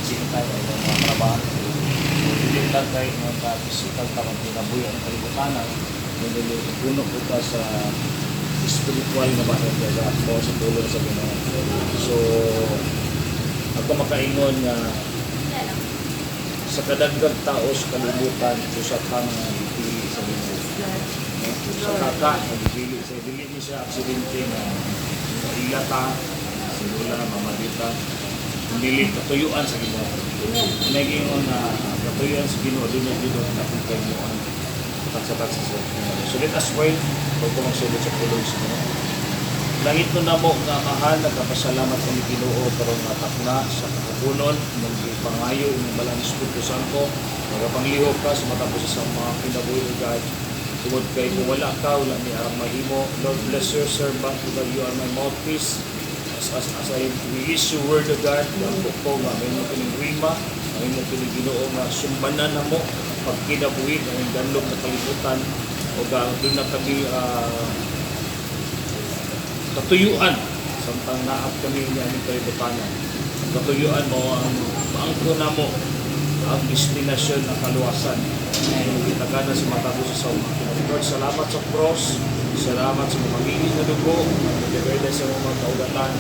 busy tayo ng mga trabaho. So, hindi lang tayo mga physical tamang pinabuyo ang kalibutanan, hindi puno po ka sa spiritual na bahag sa o sa tulong sa Ginoo. So, ako makaingon nga sa kadagdag tao sa kalibutan, sa kang dipili sa Ginoo. Sa kaka, dipili sa dili ni siya aksidente na ilata, silula, mamadita, hindi katuyuan sa Ginoo. Nagingon na katuyuan sa Ginoo, din na Ginoo na kung kayo mo ang tatsa-tatsa sa Ginoo. So let us pray, huwag ko magsulot sa tulong sa Ginoo. Langit mo na mo nga mahal, nagkapasalamat kami Ginoo karong matakna sa kapunon, magpangayo ng Balang Espiritu Santo, magapanglihok ka sa matapos sa mga kinabuhi God. Tungod kay kung wala ka, wala ni arang mahimo. Lord, bless your servant, God, you are my mouthpiece. As I release your word of God, ang ko nga, may mo kining rima, may mo kining Ginoo nga sumbanan na mo, pag kinabuhi, ang danlog na kalibutan, o doon na kami katuyuan samtang naap kami niya ng kalibutanan. Katuyuan mo ang maangko na mo ang destinasyon ng kaluwasan. Kita ka na sa matapos sa umat. Lord, salamat sa cross, salamat sa mga mangingis na dugo, nagagayda sa mga kaugatan.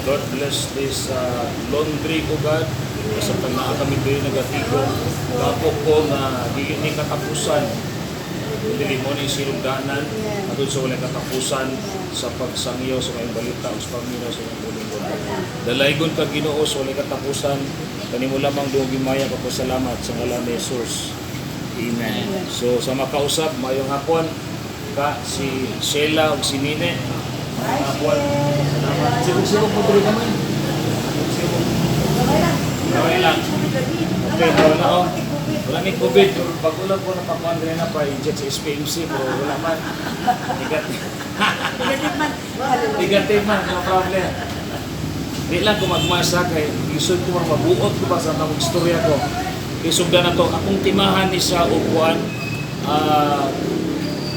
Lord, bless this laundry ko God, samtang naa kami doon nagatigo. Gapo ko na hindi katapusan, hindi mo na isilugdanan at sa walang katapusan sa pagsangyo sa mga balita o sa pamilya sa mga bulungan. Dalaygon ka Ginoo sa walang katapusan, kanimo lamang doon gimaya ko salamat sa ngalan ni Jesus. Amen. So sa makausap, mayong hapon ka si Sheila o si Nine. Mayong hapon. Salamat. Sibog-sibog po tuloy naman. Sibog. Gawin lang. Okay, wala ako. Wala ni COVID. Pag-ulang po na pakuandre na pa, i-jet sa SPMC, pero wala man. Negative. Negative man, no problem. Di lang ko magmasa kay isod ko mabuot ko ba sa mga istorya ko. Isugda na to, akong timahan ni sa upuan,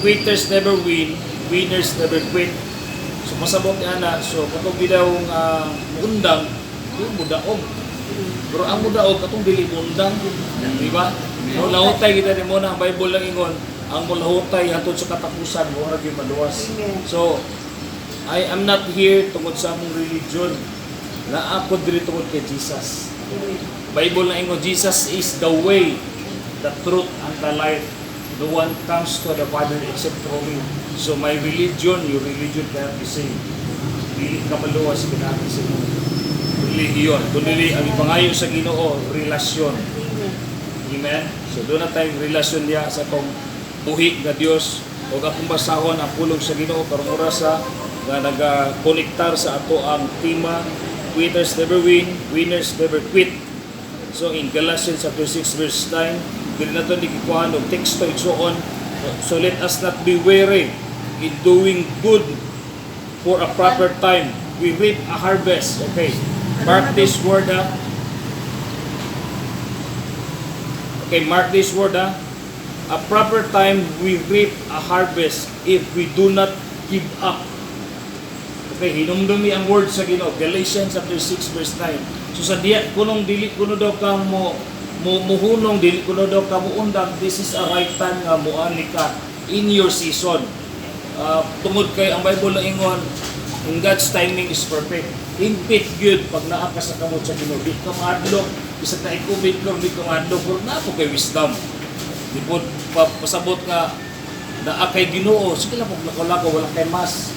quitters never win, winners never quit. So masabot niya na, so katong bidawong undang, yung mudaog. Pero ang mudaog, katong dili undang, di ba? So lahutay kita ni mo na, ang Bible lang ingon, ang mulahutay hatod sa katapusan, mo lagi maluwas. So, I am not here tungod sa among religion, na ako diri tungod kay Jesus. Bible na ingon, Jesus is the way, the truth, and the life. No one comes to the Father except through me. So my religion, your religion cannot be saved. Dili ka maluwas, cannot be saved. Religion. Kundi ang ipangayo sa Ginoo, relasyon. Amen? So doon na tayong relasyon niya sa itong buhi na Diyos. O akong basahon ang pulong sa Ginoo, karong oras na nag-connectar sa ato ang tema, quitters never win, winners never quit. So in Galatians chapter 6 verse 9, dili na ito nikikuhan o teksto igsoon. So let us not be weary in doing good, for a proper time we reap a harvest. Okay, mark this word Okay, mark this word a proper time we reap a harvest if we do not give up. Okay, hinumdumi ang word sa Ginoo, Galatians chapter 6 verse 9. So sa diya kunong dili kuno daw ka mo muhunong, dili kuno daw ka muundang, this is a right time nga muani ka in your season. Tungod kay ang Bible lang ingon, in God's timing is perfect. Impit good pag naa ka sa kamot sa Ginoo, di ka maadlok, bisag na i-COVID lang, di ka maadlok, pero na po kay wisdom. Di po pasabot nga naa kay Ginoo, sige lang pag nakalako, wala kay mas.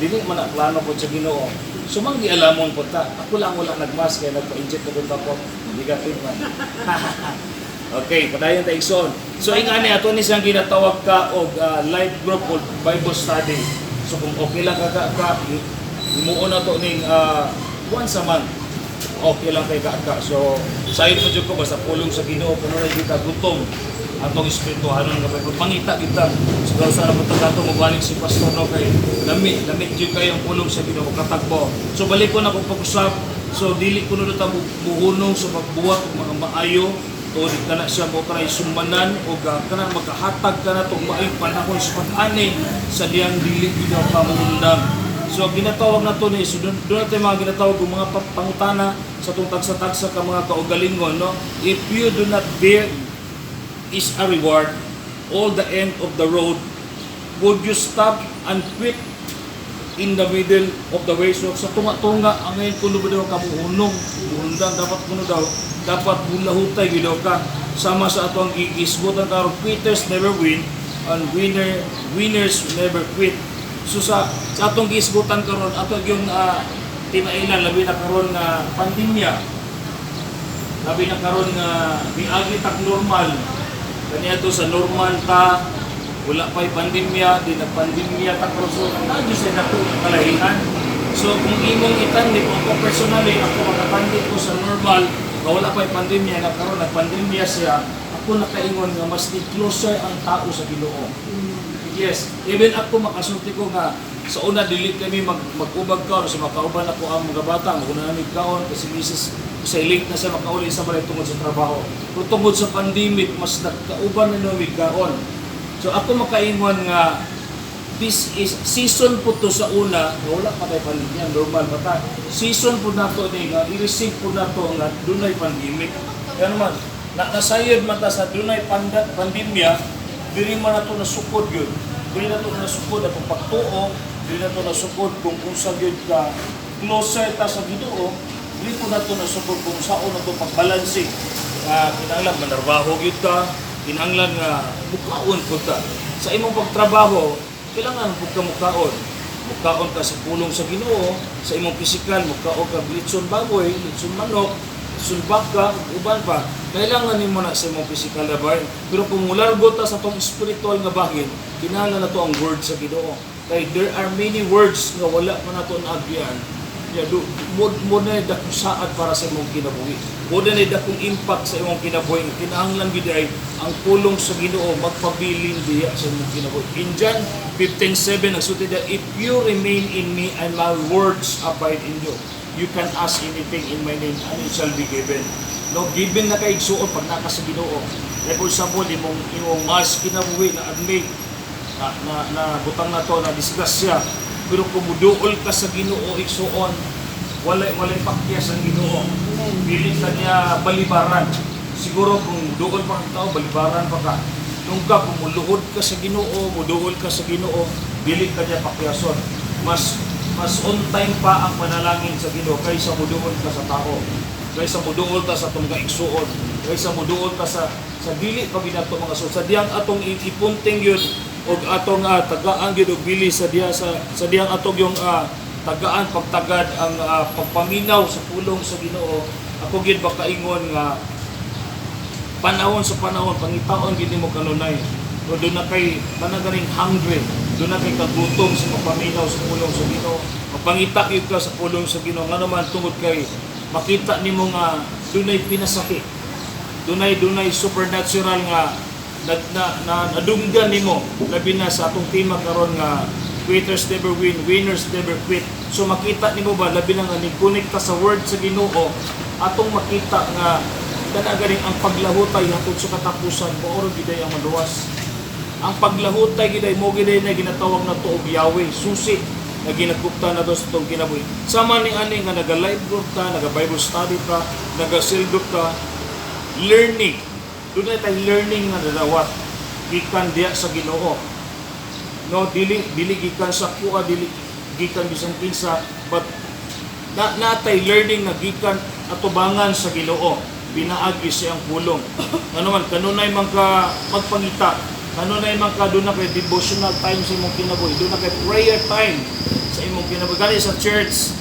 Dili man na plano po sa Ginoo. Sumanggi alamon po ta. Ako lang wala nagmas kaya nagpa-inject na doon ako. Negative man. Okay, padayon tayo igsoon. So ingani ato ni siyang ginatawag ka og live group o Bible study. So kung okay lang ka imuon na to ning once a month. Okay lang kay ka. So sayod mo jud ko basta pulong sa Ginoo kuno ra kita gutom atong espirituhanon nga Bible pangita kita. So sa ra punta kato mobalik si pastor no kay lami jud kayo ang pulong sa Ginoo katagbo. So balik ko na kung pag-usap. So dili ko na ta muhunong sa pagbuhat og mga maayo o di kana siya mo kanay sumbanan o kana makahatag kana tong maayong panahon sa pag-ani sa diyang dili gyud ka mamundang. So ginatawag na to ni so doon natin mga ginatawag ng mga pangutana sa itong tagsa-tagsa ka mga kaugalingon, no? If you do not bear is a reward, all the end of the road, would you stop and quit in the middle of the way? So sa tunga-tunga, ang ngayon kuno ba daw kamuhunong, buhundang, dapat kuno daw, dapat bulahutay gidaw ka, sama sa atong iisgutan karon, quitters never win, and winners never quit. So sa atong giisgutan karon, ato yung tinailan, labi na karon nga pandemya, labi na karon nga miagi tag normal, kaniya to sa normal ta, wala pa'y pandemya, di nagpandemya ta karon, so nandiyo sa nato kalahian. So kung imong itandi, kung ako personally, ako makatandi ko sa normal, na wala pa'y pandemya, na karon nagpandemya siya, ako nakaingon nga mas closer ang tao sa Ginoo. Yes, even ako makasulti ko nga sa una dili kami mag-ubag kaon sa makauban ako ang mga bata, una namin kaon kasi misis sa late na siya makauli sa balay tungod sa trabaho. Pero tungod sa pandemic mas nagkauban na namin kaon. So ako makaingon nga this is season po to sa una, wala pa kay pandemya, normal pa ta. Season po nato ni nga i-receive po nato nga dunay pandemic. Kaya naman nasayod man ta sa dunay pandemya, dili man nato nasukod yun. Dili nato nasukod atong pagtuo, dili nato nasukod kung unsa gyud ka closer ta sa Ginoo, dili po nato nasukod kung saan nato pagbalanse. Kinahanglan manarbaho gyud ka, kinahanglan nga mukaon pud ka. Sa imong pagtrabaho, kailangan pud ka mukaon. Mukaon ka sa pulong sa Ginoo, sa imong pisikal, mukaon ka litson baboy, litson manok, sulbaka, uban pa, kailangan nimo na sa imong physical na bahin. Pero kung mulargo ta sa itong spiritual nga bahin, kinahanglan na to ang word sa Ginoo. Kaya there are many words nga wala man nato naagyan. Mo na dakong saad para sa imong kinabuhi. Mo na dakong impact sa imong kinabuhi. Kinahanglan gid ay ang pulong sa Ginoo magpabilin diya sa imong kinabuhi. In John 15:7 nagsulti diya, if you remain in me and my words abide in you, you can ask anything in my name and it shall be given. No, given na kay igsuon pag naka sa Ginoo. Like for example, imong mas kinabuhi na admit na butang na to na disgrasya. Pero kung muduol ka sa Ginoo igsuon, walay pakyas ang Ginoo. Dili ka niya balibaran. Siguro kung duol pa ang tao, balibaran pa ka. Nung ka kung muluhod ka sa Ginoo, muduol ka sa Ginoo, dili ka niya pakyason. Mas on time pa ang panalangin sa Ginoo kaysa muduol ka sa tao, kaysa muduol ta sa itong kaigsuon, kaysa muduol ta sa dili pa ginato mga so sa diyang atong ipunting yun o atong tagaan yun o bili sa diyang atong yung tagaan pagtagad ang pagpaminaw sa pulong sa Ginoo. Ako gid baka ingon nga panahon sa panahon pangitaon gid nimo kanunay o doon na kay panagaring hungry, doon na kay kagutom sa pagpaminaw sa pulong sa Ginoo. Magpangita gyud ka sa pulong sa Ginoo nga naman tungod kay makita nimo nga dunay pinasakit, dunay supernatural nga nadunggan nimo labi na sa atong tema karon nga quitters never win, winners never quit. So makita nimo ba labi na nga ni-connect sa word sa Ginoo, atong makita nga kanagaring ang paglahutay hangtod sa katapusan maoro giday ang maluwas. Ang paglahutay giday mo giday na ginatawag na to og Yahweh, susi na ginagkupta na to sa itong kinabuhi. Sama ni ani nga naga-live group ka, naga-Bible study ka, naga-cell group ka, learning. Doon na tayo learning nga nadawat. Gikan diya sa Ginoo. No, dili gikan sa kuha, dili gikan bisan kinsa, but natay learning na gikan atubangan sa Ginoo. Binaagi siyang pulong. Ano man, kanunay man ka magpangita, kanunay man ka doon na kay devotional time sa imong kinabuhi, doon na kay prayer time sa imong kinabuhi. Kali sa church,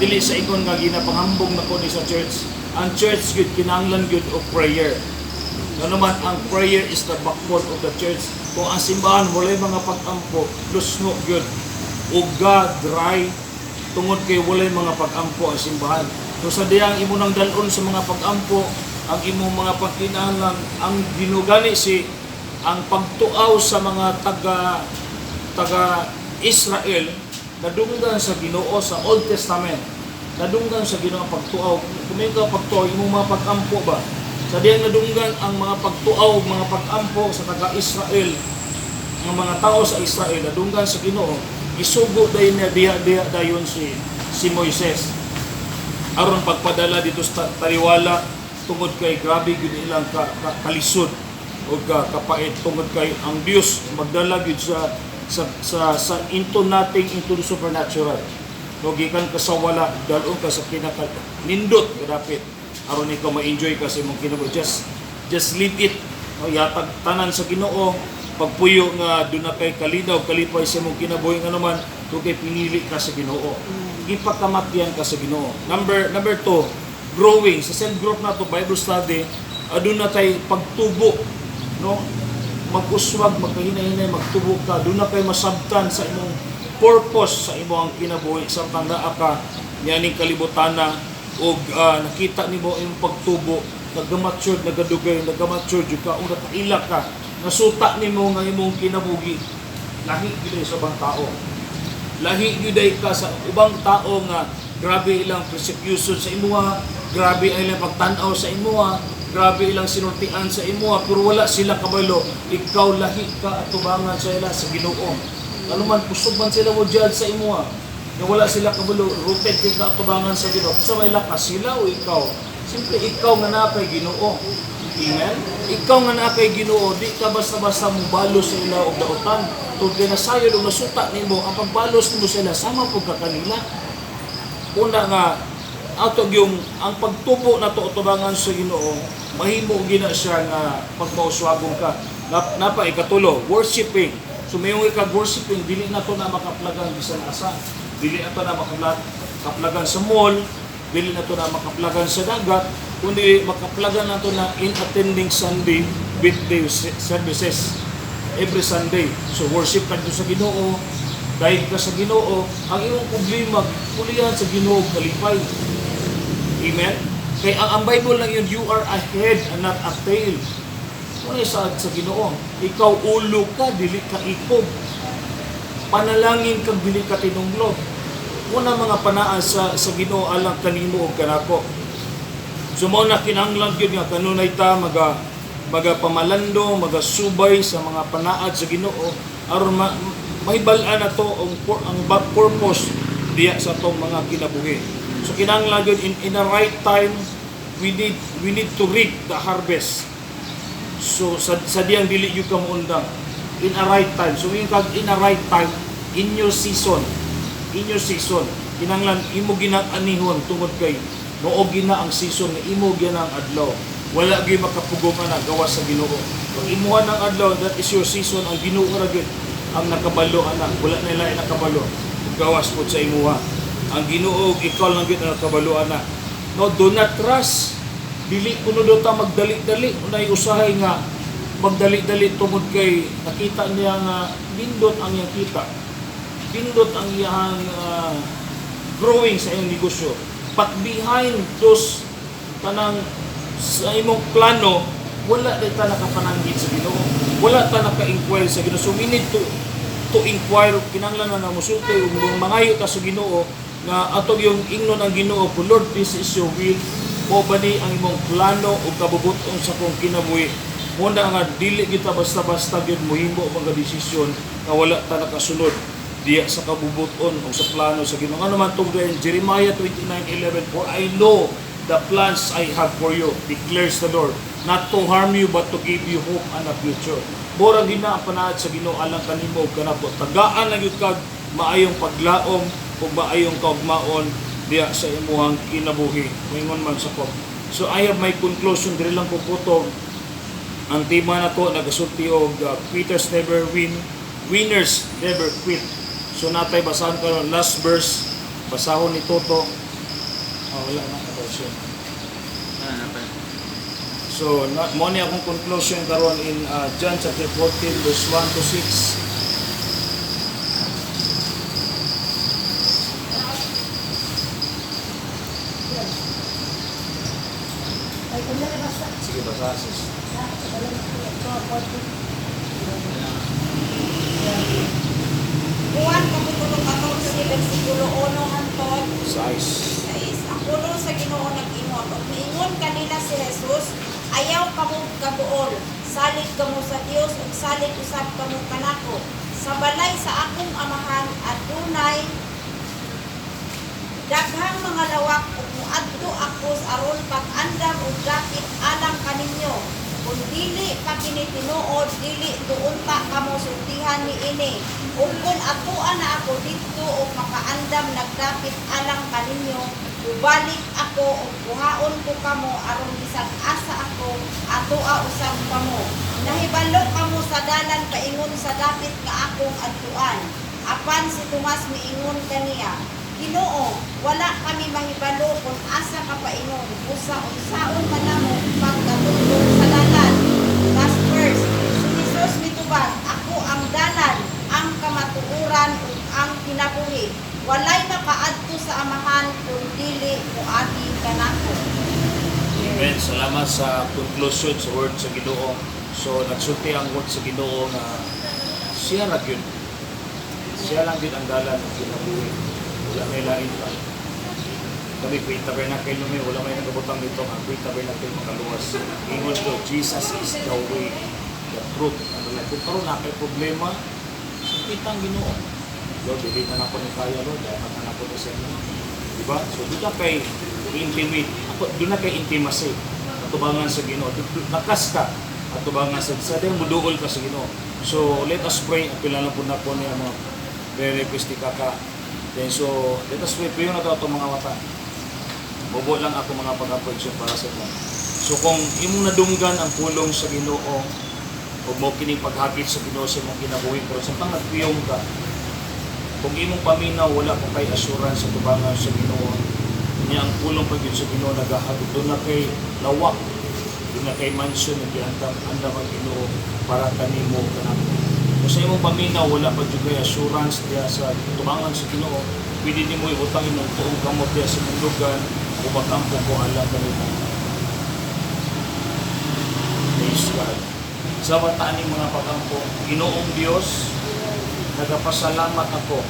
dili sa ikon nga ginapanghambong na ko ni sa church. Ang church gud kinahanglan gud og prayer. Ano man, ang prayer is the backbone of the church. Kung ang simbahan walay mga pag-ampo, lusno gud, uga, dry, tungod kay walay mga pag-ampo ang simbahan. So sa diyang imo nang dalon sa mga pag-ampo, ang imong mga pagkinahanglan, ang ginugani si ang pagtuaw sa mga taga Israel, nadunggan sa Ginoo sa Old Testament. Nadunggan sa Ginoo pagtuaw. Kung may pagtuaw, imong mga pag-ampo ba? Sa diyang nadunggan ang mga pagtuaw, mga pag-ampo sa taga Israel, ang mga tao sa Israel, nadunggan sa Ginoo. Gisugo dayon niya diha dayon si Moises. Aron pagpadala dito sa taliwala tungod kay grabe gyud ilang kalisod o kapait tungod kay ang Dios magdala gyud sa into nothing into the supernatural. No gikan ka sa wala dalon ka sa pinaka nindot kadapit aron ikaw ma-enjoy ka sa imong kinabuhi. Just leave it. No, yatag tanan sa Ginoo pagpuyo nga doon na kay kalinaw kalipay sa imong kinabuhi nga naman kay pinili ka sa Ginoo. Ipakamatyan ka sa Ginoo. Number 2, growing sa cell group na to Bible study, aduna tay pagtubo, no? Mag-uswag, magkahinay-hinay, magtubo ka, doon na kay masabtan sa imong purpose sa imong kinabuhi sa tanda ka nianing kalibutana og nakita nimo imong pagtubo, nagamature, nagadugay, nagamature jud ka, ug nakaila ka, nasuta nimo nga imong kinabuhi. Lahi gyud sa ibang tao. Lahi gyud ka sa ubang tao nga grabe ilang persecution sa imuha, grabe ilang pagtan-aw sa imuha, grabe ilang sinultian sa imuha, pero wala sila kabalo. Ikaw lahi ka atubangan sa ila sa Ginoo. Ano man kusog man sila mo judge sa imuha, na wala sila kabalo, rooted ka atubangan sa Ginoo. Sa wala ka sila o ikaw. Siyempre ikaw nga na kay Ginoo. Amen? Ikaw nga na kay Ginoo, di ka basta-basta mo balos sa ila og dautan. Tungod kay nasayod o nasuta nimo, ang pagbalos nimo sa ila sama pud ka kanila. Una nga ato yung ang pagtubo na to utubangan sa Ginoo, mahimo gina siya nga pagmauswagong ka. Napa ikatulo, worshiping. So mayong worshiping, dili na to na makaplagan bisan asa. Dili na to na makaplagan sa mall, dili na to na makaplagan sa dagat, kundi makaplagan na to na in attending Sunday weekday services every Sunday. So worship ka sa Ginoo, dahil ka sa Ginoo, ang iyong problema pulihan sa Ginoo kalipay. Amen? Kaya ang Bible lang yun, you are a head and not a tail. Ano yung sa Ginoo? Ikaw ulo ka, dili ka ipog. Panalangin kang dili ka tinunglod. Muna mga panaan sa Ginoo alang kanimo o kanako. So mo na kinahanglan gyud nga kanunay ta magapamalando, magasubay sa mga panaad sa Ginoo aron mahibal-an na to ang purpose diya sa tong mga kinabuhi. So kinahanglan gyud in the right time we need to reap the harvest. So sa diyang dili gyud ka moundang in a right time. So in a right time in your season kinahanglan imo ginag-anihon tungod kay mao gina ang season nga imo ginang adlaw. Wala gyud makapugongan na gawas sa Ginoo. Pag imuha ng adlaw, that is your season, ang Ginoo ra gyud ang nakabalo ana. Wala na lain nakabalo. Gawas pud sa imuha. Ang Ginoo ikaw lang gyud ang nakabalo ana. No, do not trust. Dili kuno do ta magdali-dali. Unay usahay nga magdali-dali tungod kay nakita niya nga bindot ang iyang kita. Bindot ang iyang growing sa iyong negosyo. But behind those tanang sa imong plano, wala na ta nakapananggit sa Ginoo. Wala ta naka-inquire sa Ginoo. So we need to inquire, kinahanglan na musulti ug mangayo ta sa Ginoo nga atog yung ingnon ang Ginoo, Lord, this is your will. Mo ba ni ang imong plano ug kabubuton sa kong kinabuhi? Muna nga dili kita basta-basta gyud mohimo mga desisyon nga wala ta nakasunod diya sa kabubuton o sa plano sa Ginoo. Ano man tungod in Jeremiah 29:11, for I know the plans I have for you, declares the Lord, not to harm you but to give you hope and a future. Mura gina ang panaad sa Ginoo alang kanimo ug kanako. Tagaan lang gyud kag maayong paglaom ug maayong kaugmaon diya sa imuhang kinabuhi. Moingon man sa ko. So I have my conclusion diri lang ko putong ang tema nato nagasulti og quitters never win, winners never quit. So natay basahan karon last verse, basahon ni Toto. Wala na version. So mo ni akong conclusion karon in John chapter 14 verse 1 to 6. Sige, basa sis. Juan kapitulo 14 versikulo 1 hangtod 6. ang puno sa Ginoo nag-ingon. Miingon kanila si Jesus, ayaw kamo kabuol, salig kamo sa Dios ug salig usab kamo kanako. Sa balay sa akong amahan adunay daghang mga lawak ug muadto ako aron pag-andam og dapit alang kaninyo. Kung dili pa kini tinuod, dili doon ta kamo sultihan niini. Ug kung atuan na ako dito ug makaandam nagdapit alang kaninyo, ubalik ako ug kuhaon ko kamo aron bisag asa ako atoa usab kamo. Nahibalo kamo sa dalan paingon sa dapit nga akong adtuan. Apan si Tomas miingon kaniya, Ginoo, wala kami mahibalo kung asa ka paingon. Unsaon man namo pagkatulog sa dalan. Last verse, si Jesus mitubag, ako ang dalan, ang kamatuoran ug ang kinabuhi. Walay makaadto sa amahan kung dili moagi kanako. Amen. Salamat sa conclusion sa word sa Ginoo. So nagsulti ang word sa Ginoo nga siya ra gyud. Siya lang din ang dalan ng kinabuhi. Wala may lain pa. Kami Queen Tabernacle may wala may nagabutang dito ang Queen Tabernacle makaluwas. Ingon ko, Jesus is the way, the truth. Ano lang, kung karoon na kay problema, sakitang Ginoo. Lord, hindi na ako ni kaya, Lord, dapat na ako ni sa inyo. Diba? So, doon na kay intimate. Doon na kay intimacy. Atubangan sa Ginoo. Nakas ka. Atubangan sa sadang muduol ka sa Ginoo. So, let us pray. Apila lang po na po niya mga re-request ni Kaka. Then so, let us pray. Pray na ito itong mga mata. Bobo lang ako mga pag-approach para sa ito. So kung imong nadunggan ang pulong sa Ginoo o mo kining paghagit sa Ginoo sa imong kinabuhi pero samtang nagpiyong ka, kung imong paminaw wala pa kay assurance sa tubangan sa Ginoo, niya ang pulong pag sa Ginoo nagahagit doon na kay lawak, doon na kay mansion na giandam ang Ginoo para kanimo kanako. Kung sa imong paminaw, wala pa dyan kay assurance diya sa tubangan sa Ginoo, pwede di mo iutang imong tuong kamot diya sa mundugan o makampo ko alam kanina. Praise God. Sa wataan ng mga pagampo, Ginoong Diyos, nagapasalamat ako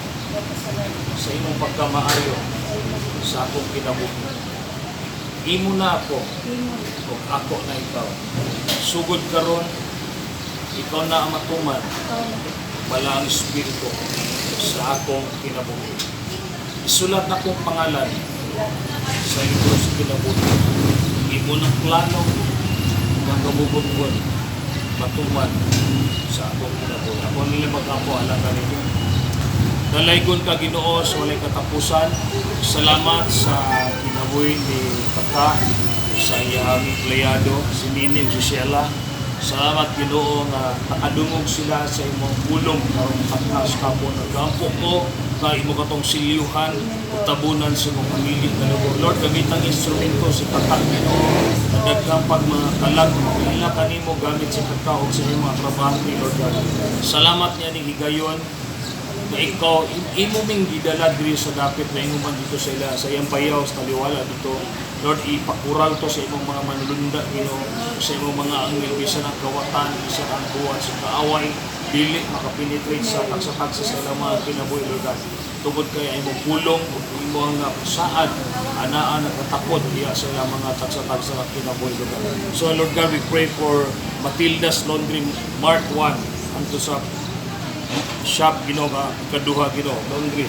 sa imong pagkamaayo sa akong kinabuhi. Imo na ako, o ako na ikaw. Sugod karon, ikaw na ang matuman, wala ang Espiritu sa akong kinabuhi. Isulat na kong pangalan sa libro sa kinabuhi. Imo ng plano ng kabubungon, matuman sa akong kinabuhi. Ako nila mag-apo, alam ka nito. Dalaygon ka Ginoo sa walay katapusan. Salamat sa kinabuhi ni Kaka, sa iyang empleyado, si Nini, si Sheila. Salamat Ginoo nga nakadungog sila sa imong pulong karong katnas kapon nagampo ko ka imo katong silyuhan ug tabunan sa imong pamilya kalugod. Lord, gamit ang instrumento si Kaka Ginoo daghang pag mga kalag ila kanimo gamit si Kaka ug sa imong trabaho ni Lord God. Salamat niya ni higayon na ikaw imo ming gidala diri sa dapit na imo man dito sa ila sa iyang payaw sa taliwala dito. Lord, ipakural to sa imong mga manlulunda, Ginoo, sa imong mga anghel, bisan ang kawatan, bisan ang buwan sa kaaway, dili makapenetrate sa tagsa-tagsa sa ilang mga kinabuhi, Lord God. Tungod kaya imong pulong, imo ang saad, anaan nagkatakot diya sa ilang mga tagsa-tagsa sa kinabuhi, Lord God. So, Lord God, we pray for Matilda's Laundry Mark 1, anto sa shop, Ginoo, ikaduha, Ginoo, laundry.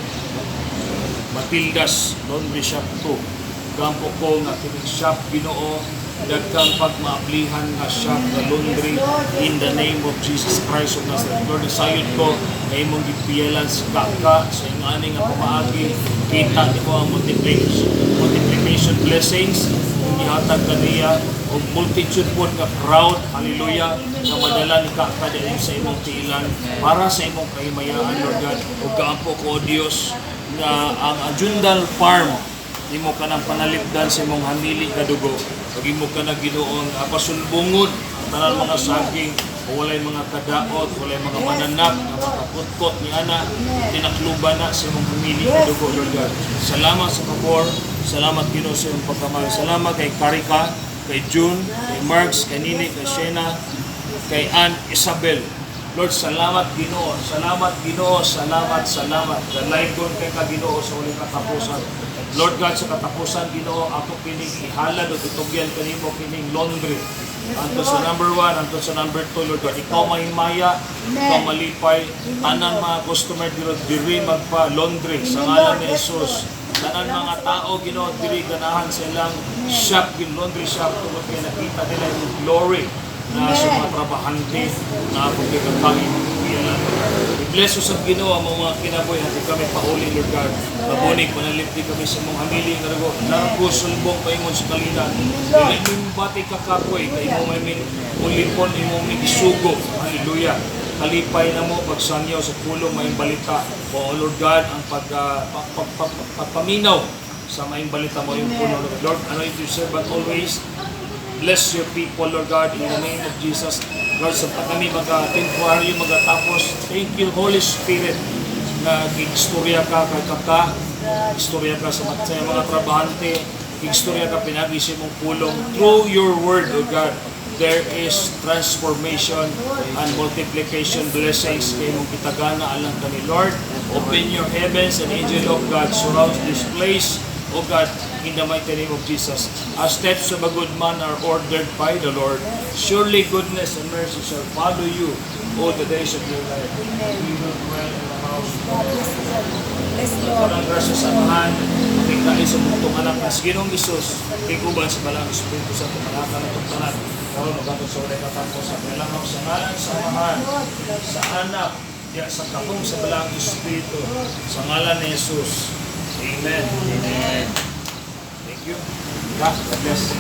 Matilda's Laundry Shop 2. Gampo ko nga kining shop Ginoo daghang pagmaaplihan nga shop nga laundry in the name of Jesus Christ of Nazareth. Lord, sayod ko na imong gipiyalan sa Kaka sa ingani nga pamaagi kita nimo ang multiplication blessings ihatag kaniya og multitude po nga crowd, hallelujah, nga madala ni Kaka din sa imong tiilan para sa imong kahimayaan, Lord God. Ug gaampo ko, Dios, nga ang Ajundal Farm imo ka ng panalipdan sa imong hamili kadugo. Pag imo ka na Ginoon apasulbungod tanan mga saging, walay mga kadaot, walay mga mananap, nga makaputkot ni ana, tinakluban na sa imong hamili kadugo, Lord God. Salamat sa pabor, salamat Ginoo sa imong pagkamahal. Salamat kay Karika, kay June, kay Marks, kay Nini, kay Shena, kay Ann Isabel. Lord, salamat Ginoo, salamat Ginoo, salamat. Dalaygon kay ka Ginoo sa uling katapusan. Lord God, sa katapusan Ginoo, ako kining ihalad o tutugyan kanimo kining laundry Anto sa number 1, anto sa number 2, Lord God. Ikaw mahimaya, ikaw malipay. Tanan mga customer diri magpa-laundry sa ngalan ni Jesus. Tanan mga tao, Ginoo, diri ganahan sa ilang shop, laundry shop, tungkol kay nakita nila yung glory na sa mga trabahante na pagkakagpangin. I-bless us ang Ginoo ang mga kinaboy natin kami pauli, Lord God. Mabunig, manalipdi kami sa mong hamili nga nago. Largo, sulbong, paingon sa kalinan. Dili mong bati kakapoy, kay mo may ulipon, imong isugo. Hallelujah. Kalipay na mo, pagsangyaw sa pulong may balita. O Lord God, ang pagpaminaw sa may balita mo yung puno, Lord. Ano ito, sir, but always bless your people, Lord God, in the name of Jesus. Lord, sa kami temporary magatapos, thank you, Holy Spirit, na istorya ka kay kaka, istorya ka sa mga trabahante, istorya ka pinag-isip mong pulong. Through your word, O God, there is transformation and multiplication blessings kay mong kitagana alang kami, Lord. Open your heavens and angel of God surrounds this place, O God, in the mighty name of Jesus. Our steps of a good man are ordered by the Lord. Surely goodness and mercy shall follow you all the days of your life. We will dwell in the house of the Lord. Bless Lord. Walang grasya sa amahan, makiktain sa butong anak na Ginong Isus, kikuban sa Balang Espiritu sa tumalaka na tugtanan. Karoon, magatod sa ulay katapos sa kailangan sa ngalan sa amahan, sa anak, sa kapong sa Balang Espiritu, sa ngalan ni Jesus. Amen. Amen. Thank you. God bless.